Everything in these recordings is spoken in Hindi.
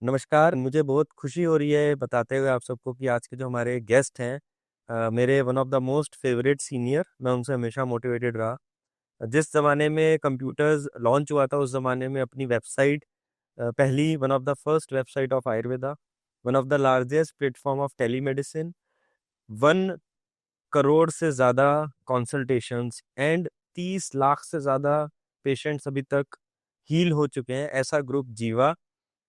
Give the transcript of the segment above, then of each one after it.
नमस्कार, मुझे बहुत खुशी हो रही है बताते हुए आप सबको कि आज के जो हमारे गेस्ट हैं मेरे one of the most favourite senior. मैं उनसे हमेशा मोटिवेटेड रहा। जिस ज़माने में कंप्यूटर्स लॉन्च हुआ था उस ज़माने में अपनी वेबसाइट पहली one of the first website of Ayurveda, one of the largest platform of telemedicine, 1 crore से ज़्यादा कंसल्टेशंस एंड 30 लाख से ज़्यादा पेशेंट्स अभी तक हील हो चुके हैं, ऐसा group Jiva.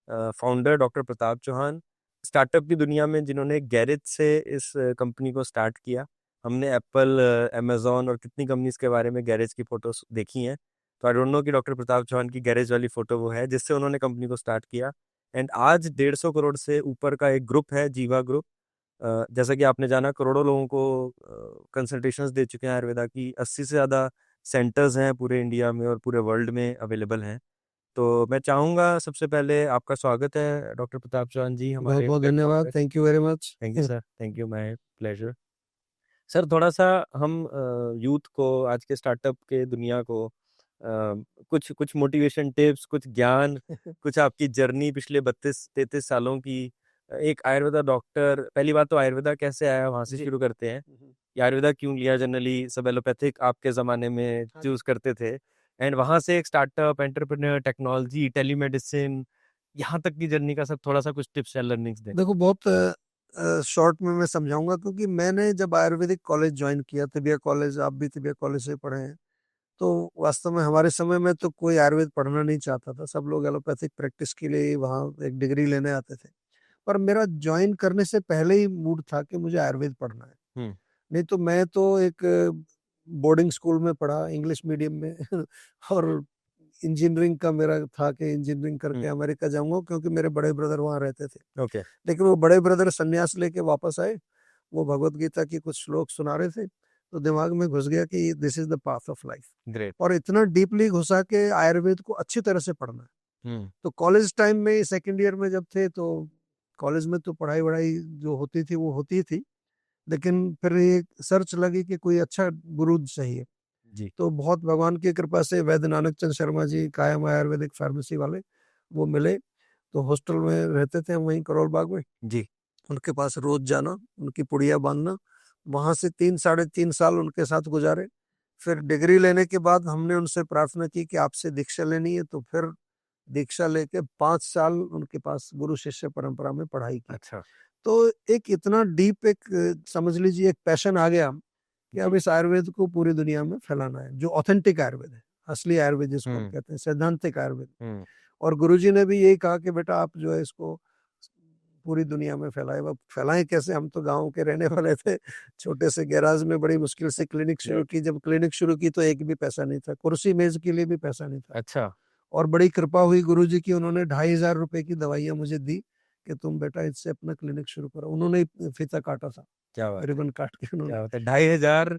Founder doctor Pratap Chauhan, startup की दुनिया में जिन्होंने गैरेज से इस कंपनी को स्टार्ट किया। हमने एप्पल, अमेजोन और कितनी कंपनीज के बारे में गैरेज की फोटोज देखी हैं। तो आई डोंट नो कि डॉक्टर प्रताप चौहान की गैरेज वाली फोटो वो है जिससे उन्होंने कंपनी को स्टार्ट किया। एंड आज 150 करोड़ से ऊपर का एक ग्रुप है जीवा ग्रुप। जैसा कि आपने जाना, करोड़ों लोगों को कंसल्टेशंस दे चुके हैं। आयुर्वेदा की 80 से ज़्यादा सेंटर्स हैं पूरे इंडिया में और पूरे वर्ल्ड में अवेलेबल हैं। तो मैं चाहूँगा सबसे पहले आपका स्वागत है डॉक्टर प्रताप चौहान जी बहुत हमारे बहुत प्लेटफॉर्म धन्यवाद। पे। Thank you very much. Thank you sir, thank you, my pleasure. Sir थोड़ा सा हम यूथ को, आज के स्टार्टअप के दुनिया को कुछ कुछ मोटिवेशन टिप्स, कुछ ज्ञान, कुछ आपकी जर्नी पिछले 32-33 सालों की। एक आयुर्वेदा डॉक्टर, पहली बात तो आयुर्वेदा कैसे आया वहां से जी। शुरू करते हैं। ये आयुर्वेदा क्यों लिया? जनरली सब एलोपैथिक आपके ज़माने में हाँ जी। चूज करते थे। एंड वहां से एक स्टार्टअप, एंटरप्रेन्योर, टेक्नोलॉजी, टेलीमेडिसिन, यहाँ तक की जर्नी का सब थोड़ा सा कुछ टिप्स एंड लर्निंग्स दें। देखो, बहुत शॉर्ट में मैं समझाऊंगा, क्योंकि मैंने जब आयुर्वेदिक कॉलेज ज्वाइन किया, तिबिया कॉलेज, आप भी तिबिया कॉलेज से पढ़े हैं, तो वास्तव में हमारे समय में तो कोई आयुर्वेद पढ़ना नहीं चाहता था। सब लोग एलोपैथिक प्रैक्टिस के लिए ही वहाँ एक डिग्री लेने आते थे। पर मेरा ज्वाइन करने से पहले ही मूड था कि मुझे आयुर्वेद पढ़ना है। हम्म। नहीं तो मैं तो एक बोर्डिंग स्कूल में पढ़ा, इंग्लिश मीडियम में और इंजीनियरिंग का मेरा था कि इंजीनियरिंग करके अमेरिका जाऊंगा, क्योंकि मेरे बड़े ब्रदर वहाँ रहते थे। ओके। लेकिन वो बड़े ब्रदर सन्यास लेके वापस आए। वो भगवत गीता की कुछ श्लोक सुना रहे थे, तो दिमाग में घुस गया कि this is the path of life. Great. और इतना डीपली घुसा के आयुर्वेद को अच्छी तरह से पढ़ना है। हम्म। तो कॉलेज टाइम में, सेकेंड ईयर में जब थे, तो कॉलेज में तो पढ़ाई वढ़ाई जो होती थी वो होती थी, लेकिन फिर ये सर्च लगी कि कोई अच्छा गुरु चाहिए। जी। तो बहुत भगवान की कृपा से वैद्य नानक चंद शर्मा जी, कायम आयुर्वेदिक फार्मेसी वाले, वो मिले। तो हॉस्टल में रहते थे हम, वहीं करोल बाग में। जी। उनके पास रोज जाना, उनकी पुड़िया बांधना, वहां से 3 साढ़े 3 साल उनके साथ गुजारे। फिर डिग्री लेने के बाद हमने उनसे प्रार्थना की कि आपसे दीक्षा लेनी है, तो फिर दीक्षा लेके 5 साल उनके पास गुरु शिष्य परंपरा में पढ़ाई की। अच्छा। तो एक इतना डीप, एक समझ लीजिए एक पैशन आ गया कि अब जी। इस आयुर्वेद को पूरी दुनिया में फैलाना है, जो ऑथेंटिक आयुर्वेद है, असली आयुर्वेद जिसको हम हम्म। कहते हैं, सैद्धांतिक आयुर्वेद। हम्म। और गुरुजी ने भी यही कहा कि बेटा आप जो है इसको पूरी दुनिया में फैलाए। अब फैलाएं कैसे? हम तो गांव के रहने वाले थे, छोटे से गैराज में बड़ी मुश्किल से क्लिनिक शुरू की। जब क्लिनिक शुरू की तो एक भी पैसा नहीं था, कुर्सी मेज के लिए भी पैसा नहीं था। अच्छा। और बड़ी कृपा हुई गुरुजी की, उन्होंने 2,500 रुपए की दवाइयां मुझे दी कि तुम बेटा इससे अपना क्लिनिक शुरू करो। उन्होंने ही फीता काटा था, क्या बात है, रिबन काट के उन्होंने। क्या बात है, 2,500 ढाई से हजार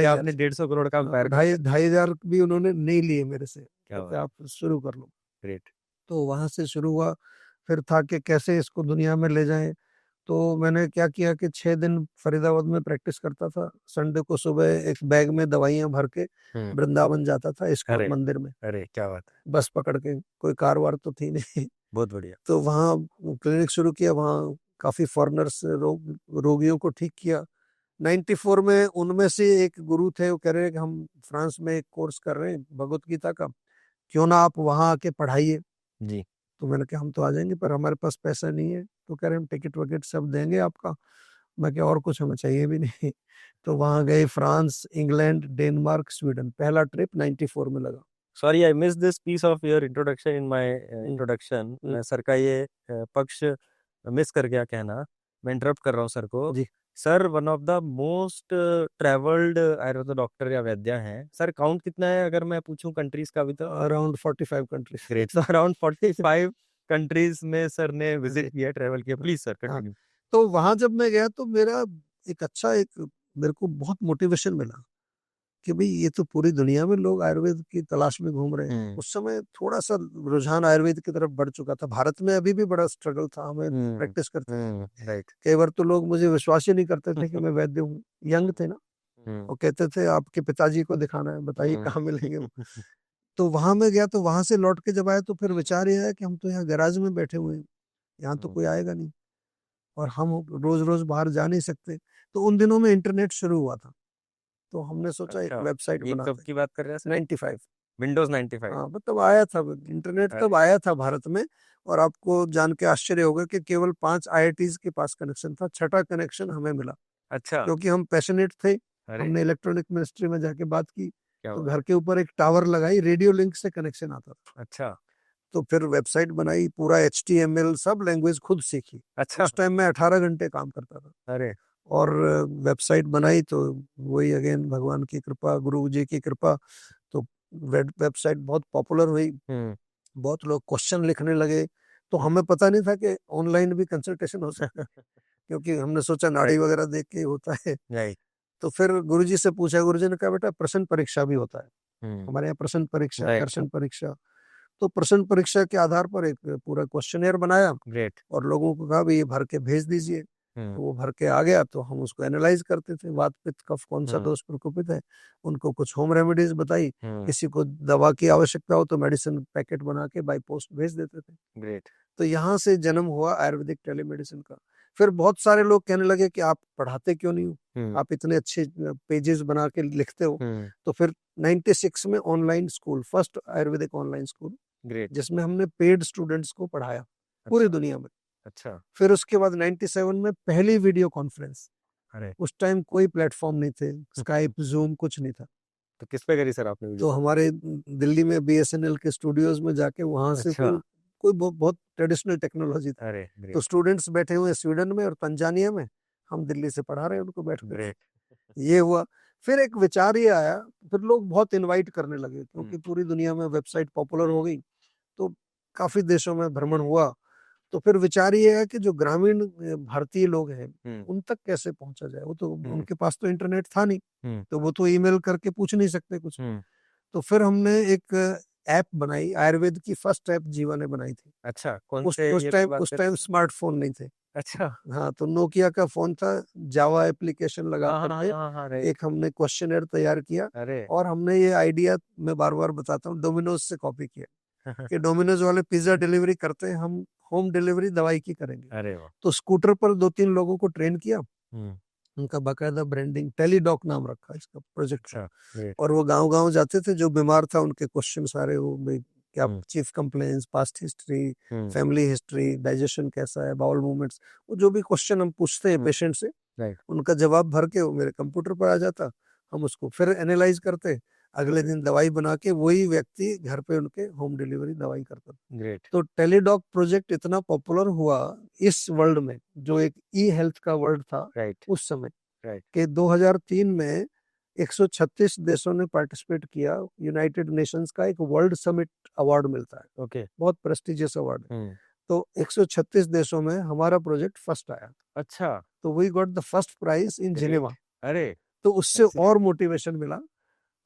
आपने 150 करोड़ का हाँ, एम्पायर खड़ा ढाई कर दिया। 2,500 भी उन्होंने नहीं लिए मेरे से, क्या कहते बात। आप शुरू कर लो। ग्रेट। तो वहां से शुरू हुआ। फिर था कि कैसे इसको दुनिया में ले जाएं। तो मैंने क्या किया कि 6 दिन फरीदाबाद में प्रैक्टिस करता था। संडे को सुबह एक बैग में दवाइयां भर के हम्म। वृंदावन जाता था, इस्कॉन अरे, मंदिर में, अरे क्या बात है, बस पकड़ के। कोई कार वार तो थी नहीं। बहुत बढ़िया। तो वहाँ क्लिनिक शुरू किया, वहाँ काफी फॉरेनर्स रोगियों को ठीक किया। 94 में उनमें से एक गुरु थे, वो कह रहे हैं कि हम फ्रांस में एक कोर्स कर रहे हैं भगवत गीता का, क्यों ना आप वहाँ आके पढ़ाइए। जी। तो मैंने कहा हम तो आ जाएंगे, पर हमारे पास पैसा नहीं है। तो कह रहे हम टिकट विकेट सब देंगे आपका। मैं क्या, और कुछ हमें चाहिए भी नहीं। तो वहां गए, फ्रांस, इंग्लैंड, डेनमार्क, स्वीडन। पहला ट्रिप 94 में लगा। Sorry, I miss this piece of your introduction in my hmm, introduction. Hmm, मैं सर का ये पक्ष मिस कर गया कहना। मैं इंटरप्ट कर रहा हूँ सर को। जी। Sir one of the most travelled Ayurveda doctor या वैद्य हैं। सर काउंट कितना है अगर मैं पूछूं कंट्रीज का अभी तक? Around 45 countries. Great. So around 45 countries में सर ने विजिट जी। किया, ट्रेवल किया। प्लीज सर हाँ। कंटिन्यू। तो वहां जब मैं गया तो मेरा एक अच्छा, एक मेरे को बहुत मोटिवेशन मिला कि भाई ये तो पूरी दुनिया में लोग आयुर्वेद की तलाश में घूम रहे हैं। हम्म। उस समय थोड़ा सा रुझान आयुर्वेद की तरफ बढ़ चुका था। भारत में अभी भी बड़ा स्ट्रगल था, हमें हम्म। प्रैक्टिस करते थे। राइट। कई बार तो लोग मुझे विश्वास ही नहीं करते थे कि मैं वैद्य हूँ। यंग थे ना, हम्म। और कहते थे आपके पिताजी को दिखाना है, बताइए हम्म। कहाँ मिलेंगे वो। तो वहां मैं गया, तो वहां से लौट के जब आया तो फिर विचार ये आया कि हम तो यहाँ गैराज में बैठे हुए हैं, यहाँ तो कोई आएगा नहीं, और हम रोज रोज बाहर जा नहीं सकते। तो उन दिनों में इंटरनेट शुरू हुआ था, तो हमने सोचा एक अच्छा, वेबसाइट ये बनाते कब की बात कर रहे हैं सर? 95। विंडोज 95। हाँ, मतलब आया था इंटरनेट, अरे, तब आया था भारत में। और आपको जान के आश्चर्य होगा कि केवल 5 आईआईटीज के पास कनेक्शन था, छठा कनेक्शन हमें मिला, अच्छा, क्योंकि हम पैशनेट थे। अरे हमने इलेक्ट्रॉनिक मिनिस्ट्री में जाके बात की, क्या तो बात, घर के ऊपर एक टावर लगाई, रेडियो लिंक से कनेक्शन आता था। अच्छा, तो फिर वेबसाइट बनाई, पूरा HTML सब लैंग्वेज खुद सीखी। अच्छा, उस टाइम में 18 घंटे काम करता था। अरे, और वेबसाइट बनाई तो वही अगेन भगवान की कृपा, गुरु जी की कृपा। तो वेबसाइट बहुत पॉपुलर हुई, हम्म, बहुत लोग क्वेश्चन लिखने लगे। तो हमें पता नहीं था कि ऑनलाइन भी कंसल्टेशन हो सकता है, क्योंकि हमने सोचा नाड़ी राइट, वगैरह देख के होता है। राइट, तो फिर गुरुजी से पूछा, गुरुजी ने कहा बेटा प्रश्न परीक्षा भी होता है, हम्म, हमारे यहाँ प्रश्न परीक्षा, राइट, दर्शन परीक्षा। तो प्रश्न परीक्षा के आधार पर एक पूरा क्वेश्चनियर बनाया, ग्रेट, और लोगों को कहा भाई ये भर के भेज दीजिए। हम्म, तो वो भर के आ गया, तो हम उसको एनालाइज करते थे, वात पित्त कफ कौन सा हम्म, दोष प्रकोपित है। उनको कुछ होम रेमेडीज बताई, हम्म, किसी को दवा की आवश्यकता हो तो मेडिसिन पैकेट बना के बाई पोस्ट भेज देते थे। ग्रेट, तो यहाँ से जन्म हुआ आयुर्वेदिक टेलीमेडिसिन का। फिर बहुत सारे लोग कहने लगे कि आप पढ़ाते क्यों नहीं हो, हम्म, आप इतने अच्छे पेजेस बना के लिखते हो। हम्म, तो फिर 96 में online school, first Ayurvedic online school, great, जिसमें हमने पेड स्टूडेंट्स को पढ़ाया पूरी अच्छा, दुनिया में। अच्छा, फिर उसके बाद 97 में पहली वीडियो कॉन्फ्रेंस। अरे, उस टाइम कोई प्लेटफॉर्म नहीं थे, स्काइप जूम कुछ नहीं था। तो किस पे करी सर आपने वीडियो तो कॉल? हमारे दिल्ली में BSNL के स्टूडियोज में जाके, वहां से अच्छा, कोई कोई बहुत ट्रेडिशनल टेक्नोलॉजी थी। अरे, तो ग्रेट, स्टूडेंट्स बैठे हुए हैं स्वीडन में और तंजानिया में, हम दिल्ली से पढ़ा रहे हैं उनको बैठ कर। ग्रेट, ये हुआ। फिर एक विचार ये आया, फिर लोग बहुत इनवाइट करने लगे, हम्म, क्योंकि पूरी दुनिया में वेबसाइट पॉपुलर हो गई। तो काफी देशों में भ्रमण हुआ। तो फिर विचार ये है कि जो ग्रामीण भारतीय लोग हैं, हम्म, उन तक कैसे पहुंचा जाए। वो तो हम्म, उनके पास तो इंटरनेट था नहीं, हम्म, तो वो तो ईमेल करके पूछ नहीं सकते कुछ। हम्म, तो फिर हमने एक ऐप बनाई, आयुर्वेद की फर्स्ट ऐप जीवा ने बनाई थी। अच्छा, कौन उस से उस ईयर की टाइम बात उस कर रहे टाइम हैं सर? स्मार्टफोन नहीं थे। अच्छा, हाँ, तो नोकिया का फोन था, जावा एप्लीकेशन लगा हाँ, हाँ, करके हाँ, हाँ, राइट, एक हमने क्वेश्चनर तैयार किया। अरे, और हमने ये आइडिया, मैं बार बार बताता हूँ, डोमिनोज से कॉपी किया, कि डोमिनोज वाले पिज्जा डिलीवरी करते हैं, हम होम डिलीवरी दवाई की करेंगे। अरे वाह, तो स्कूटर पर 2-3 लोगों को ट्रेन किया, हम्म, उनका बाकायदा ब्रांडिंग, टेलीडॉक नाम रखा इसका प्रोजेक्ट का। अच्छा, ग्रेट, और वो गांव गांव जाते थे, जो बीमार था उनके क्वेश्चन सारे, वो भाई क्या हम्म, चीफ कंप्लेंट्स, पास्ट हिस्ट्री, हम्म, फैमिली हिस्ट्री, डाइजेशन कैसा है, बाउल मूवमेंट्स, वो जो भी क्वेश्चन हम पूछते हैं पेशेंट से, राइट, उनका जवाब भर के वो मेरे कंप्यूटर पर आ जाता। हम उसको फिर एनालाइज करते, अगले दिन दवाई बना के वही व्यक्ति घर पे उनके होम डिलीवरी दवाई करता था। ग्रेट, तो टेलीडॉक प्रोजेक्ट इतना पॉपुलर हुआ इस वर्ल्ड में, जो एक ई हेल्थ का वर्ल्ड था राइट, उस समय, राइट, कि 2003 में 136 देशों ने पार्टिसिपेट किया। यूनाइटेड नेशंस का एक वर्ल्ड समिट अवार्ड मिलता है, ओके, बहुत प्रेस्टिजियस अवार्ड है। हम्म, तो 136 देशों में हमारा प्रोजेक्ट फर्स्ट आया। अच्छा, तो we got the first prize in great, Geneva. अरे, तो उससे excellent, और मोटिवेशन मिला।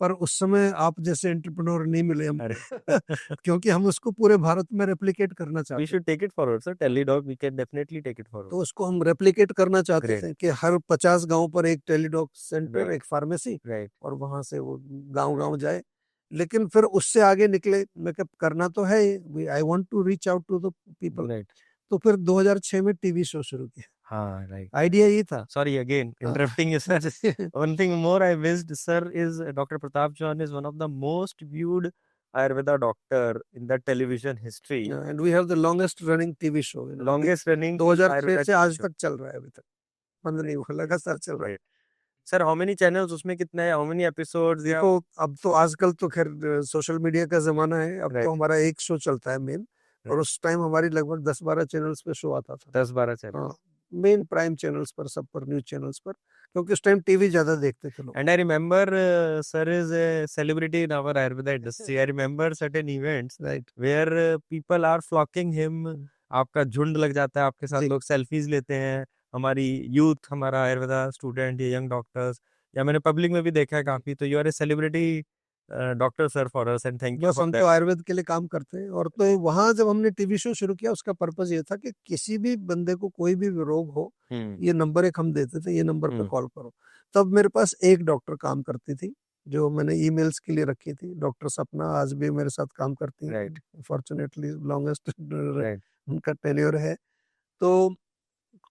पर उस समय आप जैसे एंटरप्रेन्योर नहीं मिले अरे, हमको, क्योंकि हम उसको पूरे भारत में रेप्लिकेट करना we चाहते थे। should take it forward sir, Teledog, we can definitely take it forward, तो उसको हम रेप्लिकेट करना चाहते ग्रेट, थे कि हर 50 गांव पर एक टेलीडॉक सेंटर, राइट, एक फार्मेसी, राइट, और वहां से वो गांव गांव जाए। लेकिन फिर उससे आगे निकले, मैं कहा करना तो है, I want to reach out to the people. Right, तो फिर 2006 में टीवी शो शुरू किया। हाँ, राइट, आइडिया ये था। sorry again हाँ। interrupting you sir, one thing more I missed sir is Dr. Pratap Chauhan is one of the most viewed Ayurveda doctor in the television history, and we have the longest running TV show, अभी longest running 2006 Ayurveda से TV आज show, तक चल रहा है, अभी तक बंद नहीं हुआ, लगातार चल रहा है। great, sir how many channels उसमें कितने हैं, how many episodes या, देखो, अब तो आजकल तो खैर सोशल मीडिया का जमाना है, अब राइट, तो हमारा एक शो चलता है मेन। और उस टाइम हमारी लगभग 10-12 चैनल्स पे शो आता था। 10-12 चैनल, हाँ, मेन प्राइम चैनल्स पर, सब पर, न्यूज चैनल्स पर, क्योंकि उस टाइम टीवी ज्यादा देखते थे लोग। and I remember sir is a celebrity in our Ayurveda industry, I remember certain events right. where people are flocking him, आपका झुंड लग जाता है आपके साथ, जी। लोग सेल्फीज लेते हैं, हमारी यूथ, हमारा आयुर्वेदा स्टूडेंट या यंग डॉक्टर्स, या मैंने पब्लिक में भी देखा है काफी, तो you are a celebrity doctor sir for us and thank you बस फॉर हम तो दैट, आयुर्वेद के लिए काम करते हैं। और तो वहां जब हमने टीवी शो शुरू किया, उसका पर्पज ये था कि किसी भी बंदे को कोई भी रोग हो, हम्म, ये नंबर एक हम देते थे, ये नंबर पे हम्म, कॉल करो। तब मेरे पास एक डॉक्टर काम करती थी, जो मैंने ईमेल्स के लिए रखी थी, डॉक्टर सपना, आज भी मेरे साथ काम करती राइट, हैं, फॉर्चुनेटली लॉन्गेस्ट राइट, उनका टेन्योर है। तो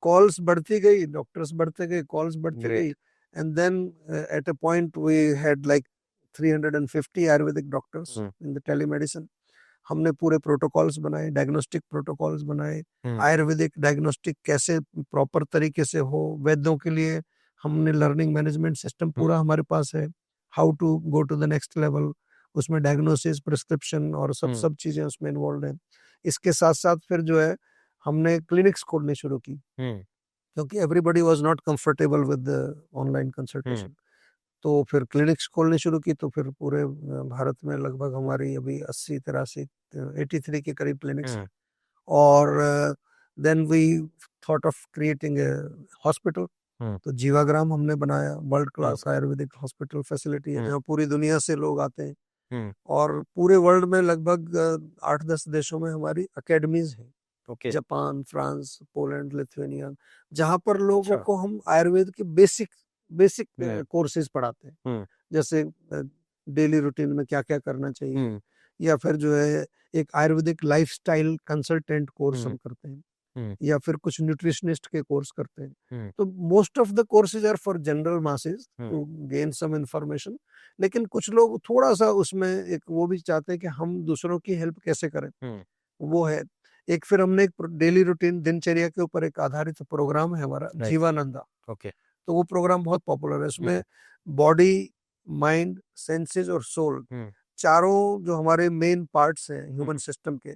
कॉल्स बढ़ती गई, डॉक्टर्स बढ़ते गए, कॉल्स बढ़ती गई, great. And then at a point we had like 350 Ayurvedic doctors hmm. In the telemedicine. हमने पूरे प्रोटोकॉल्स बनाए, डायग्नोस्टिक प्रोटोकॉल्स बनाए, हम्म। आयुर्वेदिक डायग्नोस्टिक कैसे प्रॉपर तरीके से हो, वैद्यों के लिए हमने लर्निंग मैनेजमेंट सिस्टम हम्म। पूरा हमारे पास है, how to go to the next level, उसमें डायग्नोसिस, प्रिस्क्रिप्शन और सब हम्म। सब चीजें उसमें इन्वॉल्व हैं। इसके साथ साथ फिर जो है हमने क्लिनिक्स खोलने शुरू की, हम्म। क्योंकि everybody was not comfortable with online hmm. Consultation. तो फिर क्लिनिक्स खोलने शुरू की, तो फिर पूरे भारत में लगभग हमारी अभी 80 83 83 के करीब क्लिनिक्स हैं। हम्म। और then we thought of creating a hospital. Hmm. तो जीवाग्राम हमने बनाया, world hmm. Class Ayurvedic hospital facility है हम्म। जहाँ पूरी दुनिया से लोग आते हैं। हम्म। और पूरे वर्ल्ड में लगभग 8 10 देशों में हमारी अकेडमीज हैं, okay. Japan, France, Poland, Lithuania, जहाँ पर लोगों अच्छा। को हम आयुर्वेद के बेसिक बेसिक हम्म। कोर्सेज पढ़ाते हैं। हम्म। जैसे डेली रूटीन में क्या क्या करना चाहिए, हम्म। या फिर जो है एक आयुर्वेदिक लाइफस्टाइल कंसल्टेंट कोर्स हम्म। हम करते हैं, हम्म। या फिर कुछ न्यूट्रिशनिस्ट के कोर्स करते हैं। हम्म। तो most of the courses are for general masses hmm. To gain some information. लेकिन कुछ लोग थोड़ा सा उसमें एक वो भी चाहते हैं कि हम दूसरों की हेल्प कैसे करें, हम्म। वो है। एक फिर हमने एक डेली रूटीन दिनचर्या के ऊपर एक आधारित प्रोग्राम है हमारा, राइट। जीवानंदा। ओके। तो वो प्रोग्राम बहुत पॉपुलर है। उसमें हम्म। बॉडी, माइंड, सेंसेस और सोल, हम्म। चारों जो हमारे मेन पार्ट्स हैं ह्यूमन हम्म। सिस्टम के,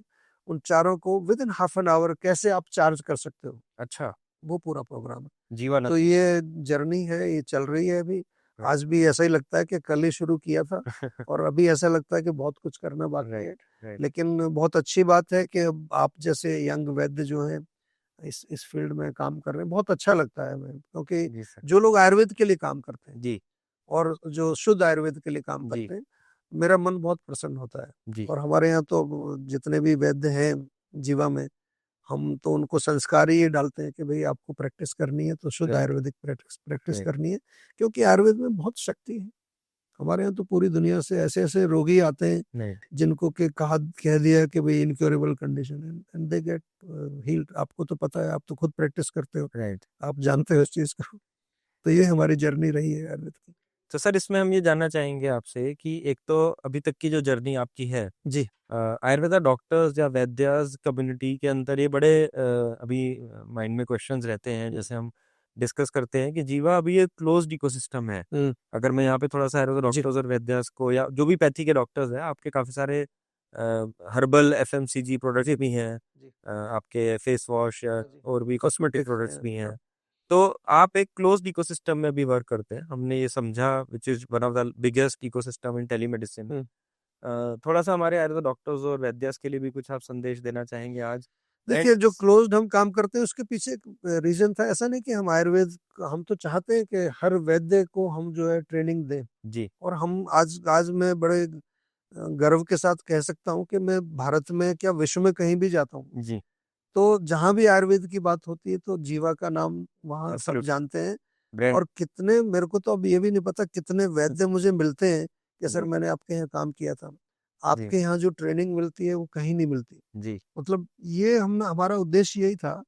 उन चारों को with in half an hour कैसे आप चार्ज कर सकते हो, अच्छा। वो पूरा प्रोग्राम है। जीवानंद। तो ये जर्नी है, ये चल रही है अभी। आज भी ऐसा ही लगता है कि कल ही शुरू किया था, और अभी ऐसा लगता है कि बहुत कुछ करना बाकी है। राइट। राइट। लेकिन बहुत अच्छी बात है कि अब आप जैसे यंग वैद्य जो हैं इस फील्ड में काम कर रहे हैं, बहुत अच्छा लगता है हमें, क्योंकि जी सर। जो लोग आयुर्वेद के लिए काम करते हैं जी। और जो शुद्ध आयुर्वेद के लिए काम जी। करते हैं, मेरा मन बहुत प्रसन्न होता है। जी। और हमारे यहाँ तो जितने भी वैद्य हैं जीवा में, हम तो उनको संस्कार ही ये डालते हैं कि भाई आपको प्रैक्टिस करनी है तो शुद्ध right. Ayurvedic practice practice right. करनी है, क्योंकि आयुर्वेद में बहुत शक्ति है। हमारे यहाँ तो पूरी दुनिया से ऐसे ऐसे रोगी आते हैं नहीं। जिनको के कहा कह दिया कि भाई इनक्योरेबल कंडीशन है, एंड दे गेट हील्ड। आपको तो पता है, आप तो खुद प्रैक्टिस करते हो, राइट। आप जानते हो इस चीज को। तो ये हमारी जर्नी रही है आयुर्वेद की। तो सर इसमें हम ये जानना चाहेंगे आपसे कि एक तो अभी तक की जो जर्नी आपकी है, जी आयुर्वेदा डॉक्टर्स या वैद्यास कम्युनिटी के अंदर ये बड़े अभी माइंड में क्वेश्चंस रहते हैं। जैसे हम डिस्कस करते हैं कि जीवा अभी एक क्लोज्ड इकोसिस्टम है। हम्म, अगर मैं यहाँ पे थोड़ा सा आयुर्वेदा जी डॉक्टर्स और वैद्यास को या जो भी पैथी के डॉक्टर्स हैं, आपके काफी सारे हर्बल एफएमसीजी प्रोडक्ट्स जी भी हैं, जी आपके फेस वॉश या जी और भी कॉस्मेटिक कॉस्मेटिक्स प्रोडक्ट्स हैं, भी हाँ। हैं। तो आप एक क्लोज्ड इकोसिस्टम में भी वर्क करते हैं, हमने ये समझा, which is one of the biggest ecosystem in telemedicine. Hmm. थोड़ा सा हमारे आयुर्वेद डॉक्टर्स और वैद्यास के लिए भी कुछ आप संदेश देना चाहेंगे आज? एंड देखिए, जो क्लोज्ड हम काम करते हैं उसके पीछे एक रीजन था। ऐसा नहीं कि हम आयुर्वेद, हम तो चाहते हैं कि हर वैद्य को हम जो है ट्रेनिंग दें। जी। और हम आज आज मैं बड़े गर्व के साथ कह सकता हूँ कि मैं भारत में क्या विश्व में कहीं भी जाता हूँ, जी। तो जहां भी आयुर्वेद की बात होती है तो जीवा का नाम वहाँ सब एब्सोल्युटली। जानते हैं। ब्रांड। और कितने, मेरे को तो अब ये भी नहीं पता कितने वैद्य मुझे मिलते हैं कि सर मैंने आपके यहाँ काम किया था, जी। आपके यहाँ जो ट्रेनिंग मिलती है वो कहीं नहीं मिलती। जी। मतलब ये हम, हमारा उद्देश्य यही था।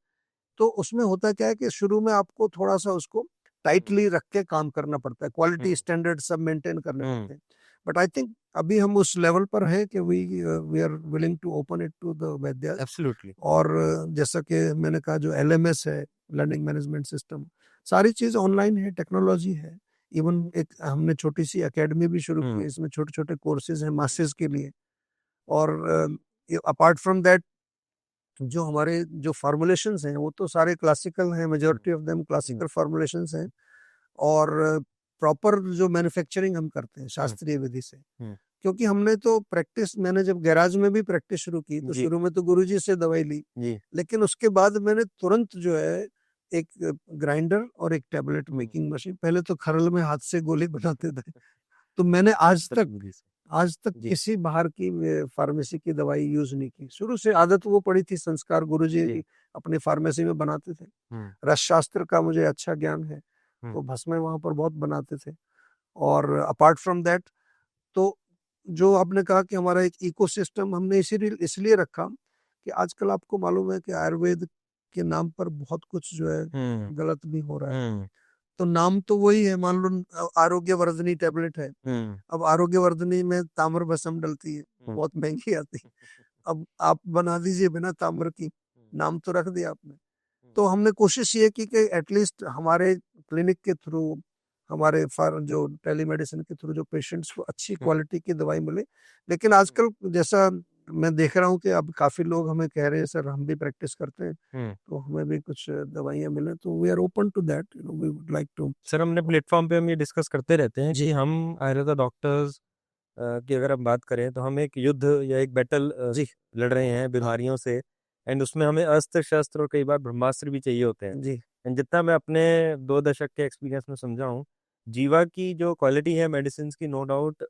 तो उसमें होता क्या है कि शुरू में आपको थोड़ा सा उसको टाइटली रख के काम करना पड़ता है, क्वालिटी हम्म। स्टैंडर्ड सब मेंटेन करने हम्म। पड़ते हैं। बट आई थिंक अभी हम उस लेवल पर हैं कि we are willing to open it to the vaidyas. Absolutely. और जैसा कि मैंने कहा, जो एलएमएस है, लर्निंग मैनेजमेंट सिस्टम, सारी चीज ऑनलाइन है, टेक्नोलॉजी है। इवन एक हमने छोटी सी एकेडमी भी शुरू की हम्म। है, इसमें छोटे छोटे कोर्सेज हैं मास्टर्स के लिए। और अपार्ट फ्रॉम दैट, जो हमारे जो फॉर्मुलेशंस हैं वो तो सारे क्लासिकल हैं, majority of them classical formulations हैं। और प्रॉपर जो मैन्युफैक्चरिंग हम करते हैं शास्त्रीय विधि से, हम्म। क्योंकि हमने तो प्रैक्टिस, मैंने जब गैराज में भी प्रैक्टिस शुरू की तो जी। शुरू में तो गुरुजी से दवाई ली, जी। लेकिन उसके बाद मैंने तुरंत जो है एक ग्राइंडर और एक टैबलेट मेकिंग मशीन, पहले तो खरल में हाथ से गोली बनाते थे, तो मैंने विधि से। आज तक जी। किसी बाहर की फार्मेसी की दवाई यूज नहीं की। शुरू से आदत वो पड़ी थी, संस्कार गुरुजी जी। अपनी फार्मेसी में बनाते थे। हम्म। रस शास्त्र का मुझे अच्छा ज्ञान है, हम्म। तो भस्में वहां पर बहुत बनाते थे। और अपार्ट फ्रॉम दैट, तो जो आपने कहा कि हमारा एक इकोसिस्टम हमने इसीलिए इसलिए रखा कि आजकल आपको मालूम है कि आयुर्वेद के नाम पर बहुत कुछ जो है गलत भी हो रहा है। तो नाम तो वही है, मान लो आरोग्यवर्धिनी टैबलेट है, अब आरोग्यवर्धिनी में ताम्र भस्म डलती है, बहुत महंगी आती है। अब आप बना दीजिए बिना ताम्र की, नाम तो रख दिया आपने। तो हमने कोशिश ये की कि एटलीस्ट हमारे क्लिनिक के थ्रू, हमारे जो टेलीमेडिसिन के थ्रू जो पेशेंट्स को अच्छी क्वालिटी की दवाई मिले। लेकिन आजकल जैसा मैं देख रहा हूँ कि अब काफी लोग हमें कह रहे हैं सर हम भी प्रैक्टिस करते हैं, तो हमें भी कुछ दवाइयाँ मिले, तो we are open to that, you know, we would like to. Sir हमने प्लेटफॉर्म पे हम ये डिस्कस करते रहते हैं कि हम आयुर्वेदा डॉक्टर्स की अगर हम बात करें तो हम एक युद्ध या एक बैटल जी लड़ रहे हैं बीमारियों से, एंड उसमें हमें अस्त्र शस्त्र और कई बार ब्रह्मास्त्र भी चाहिए होते हैं। जी एंड जितना मैं अपने 2 दशक के एक्सपीरियंस में समझा हूँ, जीवा की जो क्वालिटी है मेडिसिन की, no doubt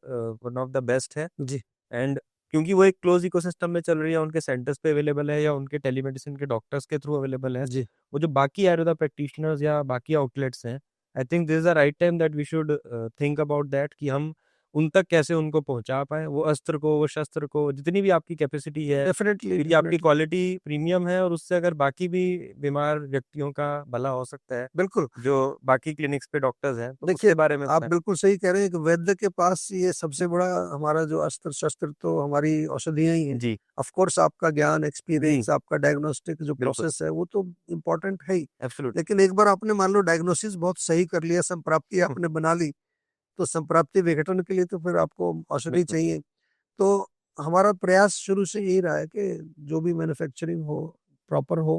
one of the best है। जी एंड क्योंकि वो एक क्लोज इकोसिस्टम में चल रही है, उनके सेंटर्स पे अवेलेबल है या उनके टेलीमेडिसिन के डॉक्टर्स के थ्रू अवेलेबल है, जी वो जो बाकी आयुर्वेदा प्रैक्टिशनर्स या बाकी आउटलेट्स हैं, I think this is the right time that we should think about that कि हम उन तक कैसे उनको पहुंचा पाए, वो अस्त्र को, वो शस्त्र को, जितनी भी आपकी कैपेसिटी है, डेफिनेटली क्योंकि आपकी क्वालिटी प्रीमियम है और उससे अगर बाकी भी बीमार व्यक्तियों का भला हो सकता है, बिल्कुल। जो बाकी क्लिनिक्स पे डॉक्टर्स हैं, तो देखिए उसके बारे में आप बताएं। बिल्कुल सही कह रहे हैं कि वैद्य के पास ये सबसे बड़ा हमारा जो अस्त्र शस्त्र तो हमारी औषधियां ही हैं। जी ऑफ कोर्स आपका ज्ञान, जी एक्सपीरियंस, आपका डायग्नोस्टिक जो बिल्कुल, प्रोसेस है वो तो इम्पोर्टेंट है ही। एब्सोल्युटली। लेकिन एक बार आपने मान लो डायग्नोसिस बहुत सही कर लिया, संप्राप्ति आपने बना ली, तो संप्राप्ति विघटन के लिए तो फिर आपको औषधि बिल्कुल। चाहिए। तो हमारा प्रयास शुरू से यही रहा है कि जो भी मैन्युफैक्चरिंग हो प्रॉपर हो।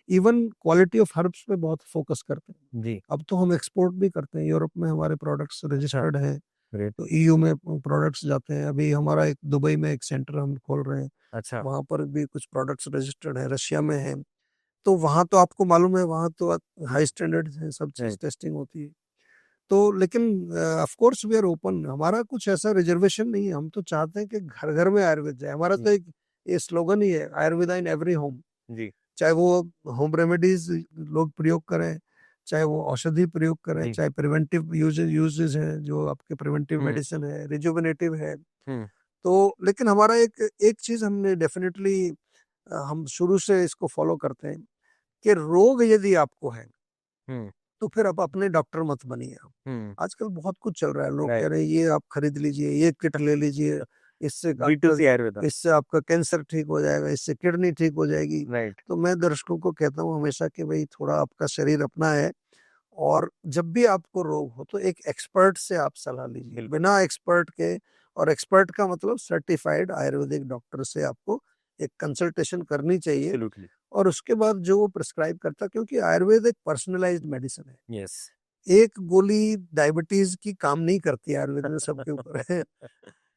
इवन क्वालिटी ऑफ हर्ब्स पे बहुत फोकस करते हैं। जी अब तो हम एक्सपोर्ट भी करते हैं, यूरोप में हमारे प्रोडक्ट्स अच्छा, रजिस्टर्ड हैं, ग्रेट। तो ईयू में प्रोडक्ट्स जाते हैं। अभी हमारा एक दुबई में एक सेंटर हम खोल रहे हैं, अच्छा। वहां पर भी कुछ प्रोडक्ट्स रजिस्टर्ड है, रशिया में है। तो वहां तो आपको मालूम है, वहां तो हाई स्टैंडर्ड है, सब चीज राइट। टेस्टिंग होती है। तो लेकिन of course we are open, हमारा कुछ ऐसा रिजर्वेशन नहीं है। हम तो चाहते हैं कि घर घर में आयुर्वेद जाए। हमारा तो एक ये स्लोगन ही है, आयुर्वेदा इन एवरी होम। जी चाहे वो होम रेमेडीज लोग प्रयोग करें, चाहे वो औषधि प्रयोग करें, जी चाहे प्रिवेंटिव यूजेज हैं, जो आपके प्रिवेंटिव हम्म मेडिसिन है, रिजुविनेटिव है। हम्म तो लेकिन हमारा एक एक चीज हमने डेफिनेटली, हम शुरू से इसको फॉलो करते हैं कि रोग यदि आपको है हम्म तो फिर आप अपने डॉक्टर मत बनिए आप। हम्म आजकल बहुत कुछ चल रहा है, लोग कह राइट। रहे हैं ये आप खरीद लीजिए, ये किट ले लीजिए, इससे आपका B2C आयुर्वेदा। कैंसर ठीक हो जाएगा, इससे किडनी ठीक हो जाएगी। राइट। तो मैं दर्शकों को कहता हूँ हमेशा कि भाई थोड़ा आपका शरीर अपना है, और जब भी आपको रोग हो तो एक एक्सपर्ट से आप सलाह लीजिए, बिल्कुल। बिना एक्सपर्ट के। और एक्सपर्ट का मतलब सर्टिफाइड आयुर्वेदिक डॉक्टर से आपको एक कंसल्टेशन करनी चाहिए। एब्सोल्युटली। और उसके बाद जो वो प्रिस्क्राइब करता, क्योंकि आयुर्वेद एक पर्सनलाइज्ड मेडिसिन है। यस। एक गोली डायबिटीज की काम नहीं करती है आयुर्वेद में, सबके ऊपर है।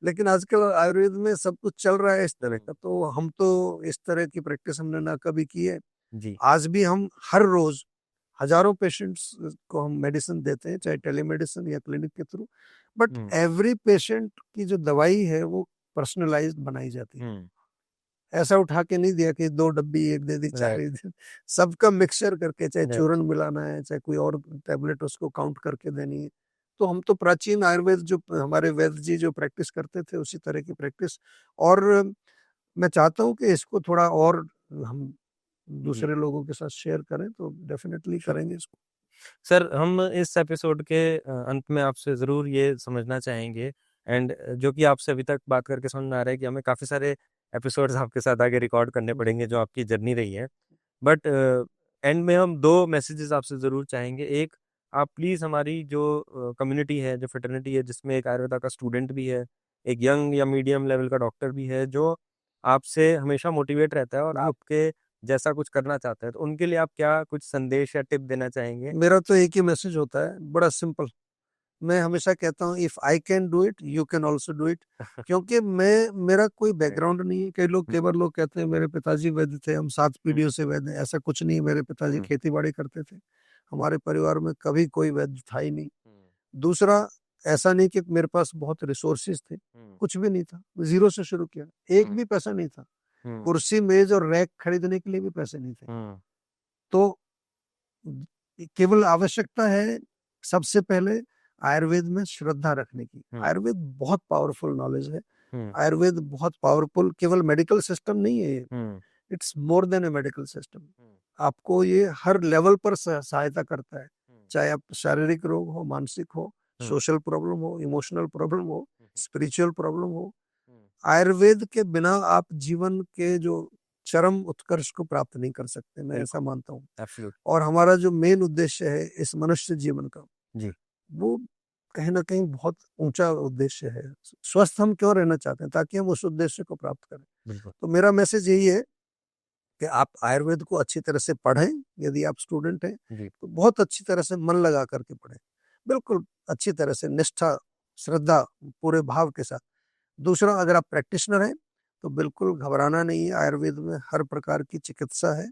लेकिन आजकल आयुर्वेद में सब कुछ चल रहा है इस तरह का, तो हम तो इस तरह की प्रैक्टिस हमने ना कभी की है। जी आज भी हम हर रोज हजारों पेशेंट्स को हम मेडिसिन देते हैं, चाहे टेलीमेडिसिन या क्लिनिक के through. But hmm every patient की जो दवाई है वो पर्सनलाइज्ड बनाई जाती है। हम्म ऐसा उठा के नहीं दिया कि 2 डब्बी एक दे दी, 4 राइट। एक दे दी। सबका मिक्सचर करके, चाहे राइट। चूरन मिलाना है, चाहे कोई और टैबलेट उसको काउंट करके देनी है। तो हम तो प्राचीन आयुर्वेद जो हमारे वैद्य जी जो प्रैक्टिस करते थे उसी तरह की प्रैक्टिस। और मैं चाहता हूँ कि इसको थोड़ा और हम जी दूसरे लोगों के साथ शेयर करें, तो डेफिनेटली श्योर। करेंगे इसको। सर हम इस एपिसोड के अंत में आपसे ज़रूर ये समझना चाहेंगे, एंड जो कि आपसे अभी तक बात करके समझ में आ रहा है कि हमें काफ़ी सारे एपिसोड्स आपके साथ आगे रिकॉर्ड करने पड़ेंगे जो आपकी जर्नी रही है। बट एंड में हम 2 मैसेजेस आपसे ज़रूर चाहेंगे। एक, आप प्लीज़ हमारी जो कम्युनिटी है, जो फ्रेटर्निटी है, जिसमें एक आयुर्वेदा का स्टूडेंट भी है, एक यंग या मीडियम लेवल का डॉक्टर भी है, जो आपसे हमेशा मोटिवेट रहता है और आपके जैसा कुछ करना चाहता है, तो उनके लिए आप क्या कुछ संदेश या टिप देना चाहेंगे? मेरा तो एक ही मैसेज होता है, बड़ा सिंपल। मैं हमेशा कहता हूँ if I can do it you can also do it. क्योंकि मेरा कोई बैकग्राउंड नहीं है। कई बार लोग कहते हैं मेरे पिताजी वैद्य थे, हम 7 पीढ़ियों से वैद्य हैं। ऐसा कुछ नहीं है। मेरे पिताजी खेती बाड़ी करते थे, हमारे परिवार में कभी कोई वैद्य था ही नहीं। दूसरा, ऐसा नहीं कि मेरे पास बहुत रिसोर्सेज थे, कुछ भी नहीं था, जीरो से शुरू किया, एक भी पैसा नहीं था। कुर्सी मेज और रैक खरीदने के लिए भी पैसे नहीं थे। तो केवल आवश्यकता है सबसे पहले आयुर्वेद में श्रद्धा रखने की। आयुर्वेद बहुत पावरफुल नॉलेज है। आयुर्वेद बहुत पावरफुल केवल मेडिकल सिस्टम नहीं है, it's more than A medical system. आपको ये हर लेवल पर सहायता करता है, चाहे आप शारीरिक रोग हो, मानसिक हो, सोशल प्रॉब्लम हो, इमोशनल प्रॉब्लम हो, स्पिरिचुअल प्रॉब्लम हो। आयुर्वेद के बिना आप जीवन के जो चरम उत्कर्ष को प्राप्त नहीं कर सकते, मैं ऐसा मानता हूँ। एब्सोल्युट और हमारा जो मेन उद्देश्य है इस मनुष्य जीवन का, जी वो कहीं ना कहीं बहुत ऊंचा उद्देश्य है। स्वस्थ हम क्यों रहना चाहते हैं? ताकि हम उस उद्देश्य को प्राप्त करें। बिल्कुल तो मेरा मैसेज यही है कि आप आयुर्वेद को अच्छी तरह से पढ़ें। यदि आप स्टूडेंट हैं जी तो बहुत अच्छी तरह से मन लगा करके पढ़ें, बिल्कुल अच्छी तरह से, निष्ठा, श्रद्धा, पूरे भाव के साथ। दूसरा, अगर आप प्रैक्टिशनर हैं तो बिल्कुल घबराना नहीं है। आयुर्वेद में हर प्रकार की चिकित्सा है।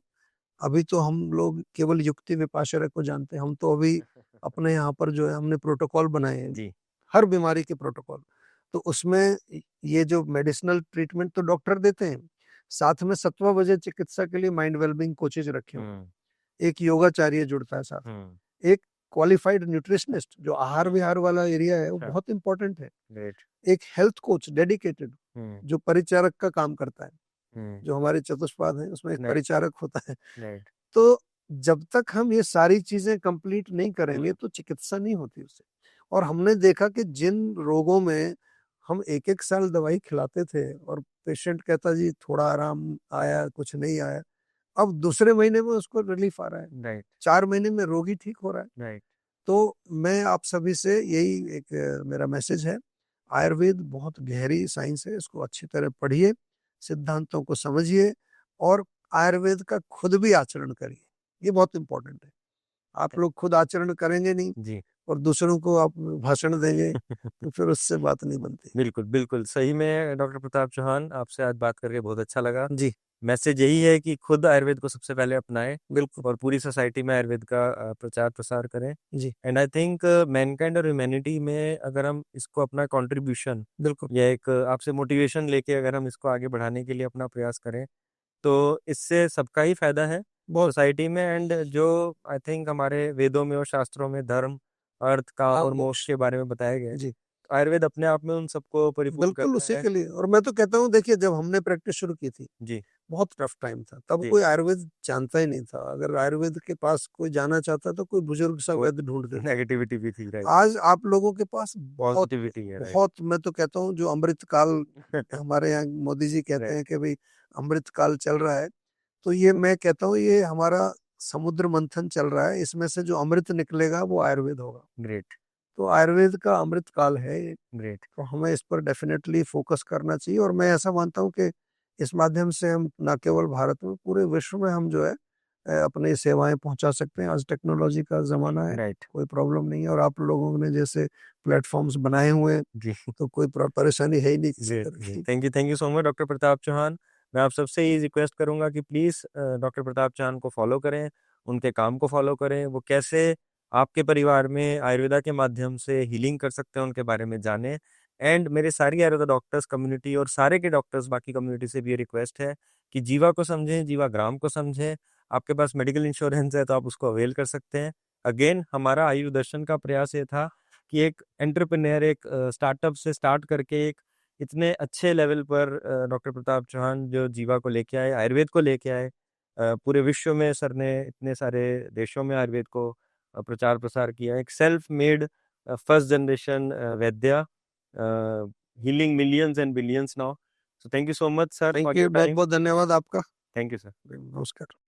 अभी तो हम लोग केवल युक्ति विपाशर्य को जानते हैं। हम तो अभी अपने यहाँ पर जो है हमने प्रोटोकॉल बनाए हैं, जी हर बीमारी के प्रोटोकॉल। तो उसमें ये जो मेडिसिनल ट्रीटमेंट तो डॉक्टर देते हैं, साथ में 7वां बजे चिकित्सा के लिए माइंड वेलबिंग कोचेज रखे हुए हैं। एक योगाचार्य जुड़ता है साथ में, एक क्वालिफाइड न्यूट्रिशनिस्ट, जो आहार विहार वाला एरिया है वो अच्छा बहुत इंपॉर्टेंट है, ग्रेट एक हेल्थ कोच डेडिकेटेड जो परिचारक का काम करता है। जो हमारे चतुष्पाद है उसमें एक राइट परिचारक होता है। राइट तो जब तक हम ये सारी चीजें कंप्लीट नहीं करेंगे तो चिकित्सा नहीं होती उससे। और हमने देखा कि जिन रोगों में हम एक एक साल दवाई खिलाते थे और पेशेंट कहता जी थोड़ा आराम आया, कुछ नहीं आया, अब दूसरे महीने में उसको रिलीफ आ रहा है, राइट 4 महीने में रोगी ठीक हो रहा है। राइट तो मैं आप सभी से यही एक मेरा मैसेज है, आयुर्वेद बहुत गहरी साइंस है, इसको अच्छी तरह पढ़िए, सिद्धांतों को समझिए और आयुर्वेद का खुद भी आचरण करिए। ये बहुत इंपॉर्टेंट है। आप लोग खुद आचरण करेंगे नहीं जी और दूसरों को आप भाषण देंगे तो फिर उससे बात नहीं बनती। बिल्कुल बिल्कुल सही में डॉक्टर प्रताप चौहान आपसे आज बात करके बहुत अच्छा लगा। जी मैसेज यही है कि खुद आयुर्वेद को सबसे पहले अपनाएं बिल्कुल। और पूरी सोसाइटी में आयुर्वेद का प्रचार प्रसार करें। जी एंड आई थिंक मैनकाइंड और ह्यूमैनिटी में अगर हम इसको अपना कंट्रीब्यूशन बिल्कुल या एक आपसे मोटिवेशन लेके अगर हम इसको आगे बढ़ाने के लिए अपना प्रयास करें तो इससे सबका ही फायदा है बहुत। सोसाइटी में। एंड जो आई थिंक हमारे वेदों में और शास्त्रों में धर्म अर्थ काम आप और मोक्ष के बारे में बताया गया है, जी आयुर्वेद अपने आप में उन सबको परिपूर्ण बिल्कुल करता उसी है। के लिए। और मैं तो कहता हूँ, देखिए जब हमने प्रैक्टिस शुरू की थी जी बहुत टफ टाइम था, तब जी कोई आयुर्वेद जानता ही नहीं था। अगर आयुर्वेद के पास कोई जाना चाहता तो कोई बुजुर्ग सा वैद्य ढूंढते थे। नेगेटिविटी भी थी राइट आज आप लोगों के पास बहुत पॉजिटिविटी है राइट बहुत, मैं तो कहता हूँ जो अमृत काल हमारे यहाँ मोदी जी कहते राइट हैं कि भाई अमृत काल चल रहा है, तो ये मैं कहता हूँ ये हमारा समुद्र मंथन चल रहा है, इसमें से जो अमृत निकलेगा वो आयुर्वेद होगा। ग्रेट तो आयुर्वेद का अमृत काल है ये। ग्रेट तो हमें इस पर डेफिनेटली फोकस करना चाहिए। और मैं ऐसा मानता हूँ कि इस माध्यम से हम न केवल भारत में, पूरे विश्व में हम जो है अपनी सेवाएं पहुंचा सकते हैं। आज टेक्नोलॉजी का जमाना है, राइट कोई प्रॉब्लम नहीं है। और आप लोगों ने जैसे प्लेटफॉर्म्स बनाए हुए हैं जी तो कोई परेशानी है ही नहीं किसी ग्रेट तरह की। Thank you so much doctor Pratap Chauhan. मैं आप सबसे ये रिक्वेस्ट करूंगा कि प्लीज़ डॉक्टर प्रताप चौहान को फॉलो करें, उनके काम को फॉलो करें, वो कैसे आपके परिवार में आयुर्वेदा के माध्यम से हीलिंग कर सकते हैं उनके बारे में जानें। एंड मेरे सारी आयुर्वेदा डॉक्टर्स कम्युनिटी और सारे के डॉक्टर्स बाकी कम्युनिटी से भी ये रिक्वेस्ट है कि जीवा को समझें, जीवा ग्राम को समझें। आपके पास मेडिकल इंश्योरेंस है तो आप उसको अवेल कर सकते हैं। अगेन हमारा आयु दर्शन का प्रयास ये था कि एक एंटरप्रेन्योर, एक स्टार्टअप से स्टार्ट करके एक इतने अच्छे लेवल पर डॉक्टर प्रताप चौहान जो जीवा को लेके आए, आयुर्वेद को लेके आए, पूरे विश्व में सर ने इतने सारे देशों में आयुर्वेद को प्रचार प्रसार किया। एक self made first generation Vaidya, healing millions and billions now. So thank you so much sir thank for you, your बहुत टाइम। बहुत धन्यवाद आपका। Thank you sir. नमस्कार।